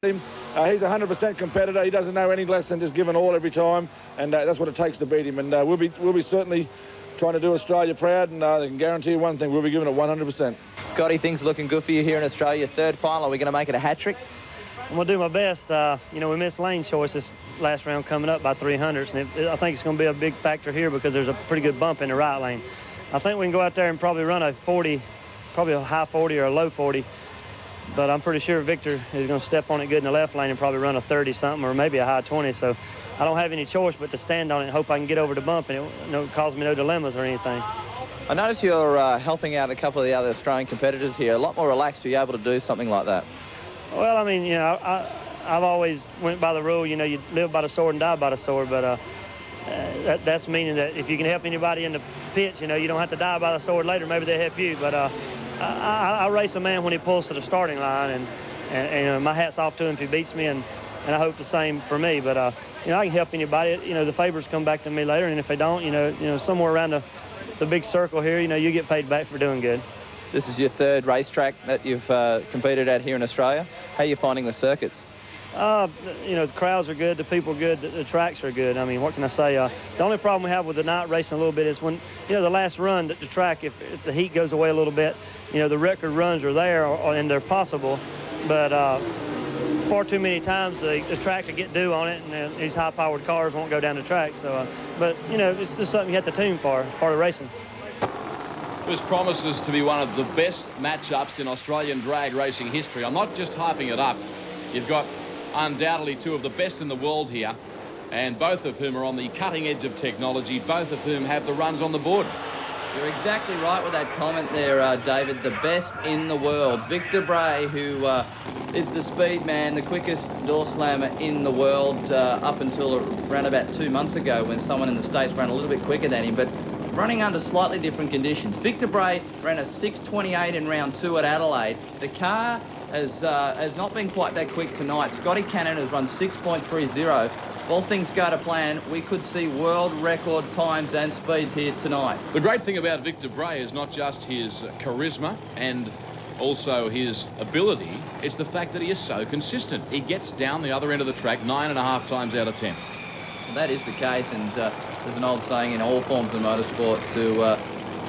him. He's a 100% competitor. He doesn't know any less than just giving all every time, and that's what it takes to beat him. And we'll be certainly trying to do Australia proud, and I can guarantee you one thing: we'll be giving it 100%. Scotty, things are looking good for you here in Australia. Third final. Are we going to make it a hat trick? I'm going to do my best. You know, we missed lane choice this last round coming up by 300s, and I think it's going to be a big factor here because there's a pretty good bump in the right lane. I think we can go out there and probably run a 40, probably a high 40 or a low 40. But I'm pretty sure Victor is going to step on it good in the left lane and probably run a 30-something or maybe a high 20. So I don't have any choice but to stand on it and hope I can get over the bump and it cause me no dilemmas or anything. I notice you're helping out a couple of the other Australian competitors here. A lot more relaxed. Are you able to do something like that? Well, I mean, you know, I've always went by the rule, you know, you live by the sword and die by the sword. But that's meaning that if you can help anybody in the pits, you know, you don't have to die by the sword later. Maybe they help you. But I race a man when he pulls to the starting line, and my hat's off to him if he beats me, and I hope the same for me. But you know, I can help anybody. You know, the favors come back to me later, and if they don't, you know, somewhere around the big circle here, you know, you get paid back for doing good. This is your third racetrack that you've competed at here in Australia. How are you finding the circuits? You know, the crowds are good, the people are good, the tracks are good. I mean, what can I say? The only problem we have with the night racing a little bit is when, you know, the last run, the track, if the heat goes away a little bit, you know, the record runs are there and they're possible. But far too many times the track could get due on it, and these high-powered cars won't go down the track. So, but, you know, it's just something you have to tune for, part of racing. This promises to be one of the best matchups in Australian drag racing history. I'm not just hyping it up. You've got undoubtedly two of the best in the world here, and both of whom are on the cutting edge of technology, both of whom have the runs on the board. You're exactly right with that comment there, David. The best in the world. Victor Bray, who is the speed man, the quickest Doorslammer in the world up until around about 2 months ago when someone in the States ran a little bit quicker than him, but running under slightly different conditions. Victor Bray ran a 6:28 in round 2 at Adelaide. The car has not been quite that quick tonight. Scotty Cannon has run 6.30. If all things go to plan, we could see world record times and speeds here tonight. The great thing about Victor Bray is not just his charisma and also his ability, it's the fact that he is so consistent. He gets down the other end of the track 9.5 times out of 10. Well, that is the case, and there's an old saying in all forms of motorsport,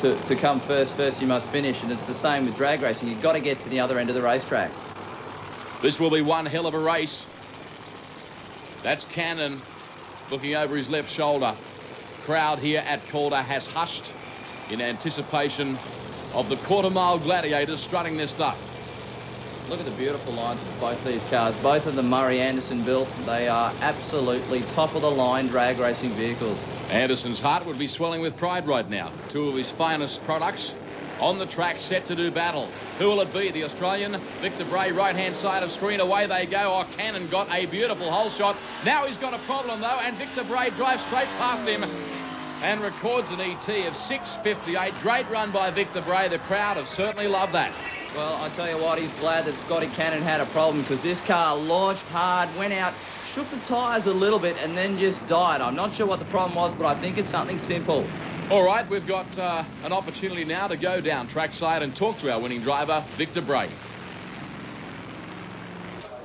to come first you must finish, and it's the same with drag racing. You've got to get to the other end of the racetrack. This will be one hell of a race. That's Cannon looking over his left shoulder. Crowd here at Calder has hushed in anticipation of the quarter-mile gladiators strutting their stuff. Look at the beautiful lines of both these cars. Both of them Murray Anderson built. They are absolutely top-of-the-line drag racing vehicles. Anderson's heart would be swelling with pride right now. Two of his finest products on the track, set to do battle. Who will it be? The Australian, Victor Bray, right-hand side of screen. Away they go. Oh, Cannon got a beautiful hole shot. Now he's got a problem, though, and Victor Bray drives straight past him and records an ET of 6:58. Great run by Victor Bray. The crowd have certainly loved that. Well, I tell you what, he's glad that Scotty Cannon had a problem, because this car launched hard, went out, shook the tyres a little bit, and then just died. I'm not sure what the problem was, but I think it's something simple. All right, we've got an opportunity now to go down trackside and talk to our winning driver, Victor Bray.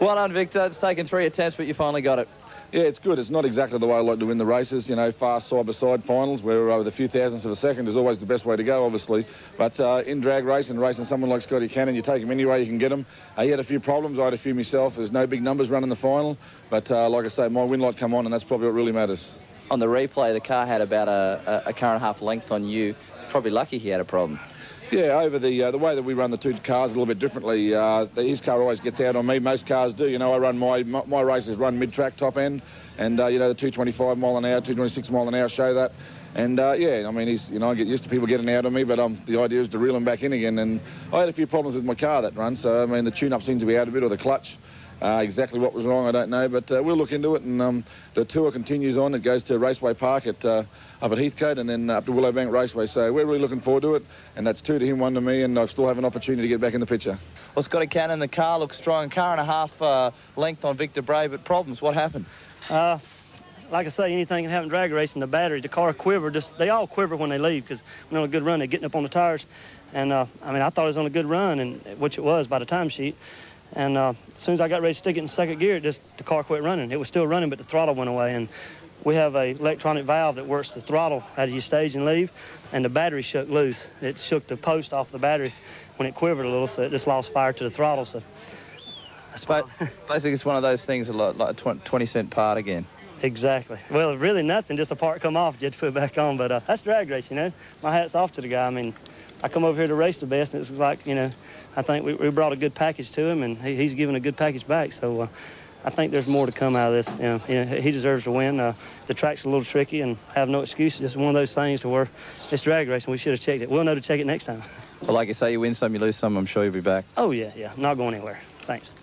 Well done, Victor. It's taken 3 attempts, but you finally got it. Yeah, it's good. It's not exactly the way I like to win the races, you know, fast side-by-side finals where with a few thousandths of a second is always the best way to go, obviously. But in drag racing, racing someone like Scotty Cannon, you take him any way you can get him. He had a few problems. I had a few myself. There's no big numbers running the final. But like I say, my win light come on, and that's probably what really matters. On the replay, the car had about a car and a half length on you. It's probably lucky he had a problem. Yeah, over the way that we run the two cars a little bit differently. His car always gets out on me. Most cars do. You know, I run my races run mid-track, top end, and you know, the 225 mile an hour, 226 mile an hour show that. And yeah, I mean, I get used to people getting out on me, but the idea is to reel him back in again. And I had a few problems with my car that run, so I mean, the tune-up seems to be out a bit, or the clutch. Exactly what was wrong, I don't know, but we'll look into it. And the tour continues on. It goes to Raceway Park up at Heathcote, and then up to Willowbank Raceway. So we're really looking forward to it. And that's 2 to him, 1 to me, and I still have an opportunity to get back in the picture. Well, Scotty Cannon, the car looks strong. Car and a half length on Victor Bray, but problems. What happened? Like I say, anything can happen in drag racing. The battery, the car quiver. They all quiver when they leave, because when they're on a good run, they're getting up on the tires. And I mean, I thought it was on a good run, and which it was by the time sheet. And as soon as I got ready to stick it in second gear, the car quit running. It was still running, but the throttle went away. And we have a electronic valve that works the throttle out of your stage and leave, and the battery shook loose. It shook the post off the battery when it quivered a little, so it just lost fire to the throttle. So basically, it's one of those things, like a 20-cent part again. Exactly. Well, really nothing, just a part come off, you had to put it back on. But that's drag race, you know. My hat's off to the guy. I mean, I come over here to race the best, and it's like, you know, I think we brought a good package to him, and he's giving a good package back. So I think there's more to come out of this. You know, he deserves to win. The track's a little tricky, and have no excuse. Just one of those things to where it's drag racing. We should have checked it. We'll know to check it next time. Well, like you say, you win some, you lose some. I'm sure you'll be back. Oh, yeah. Not going anywhere. Thanks.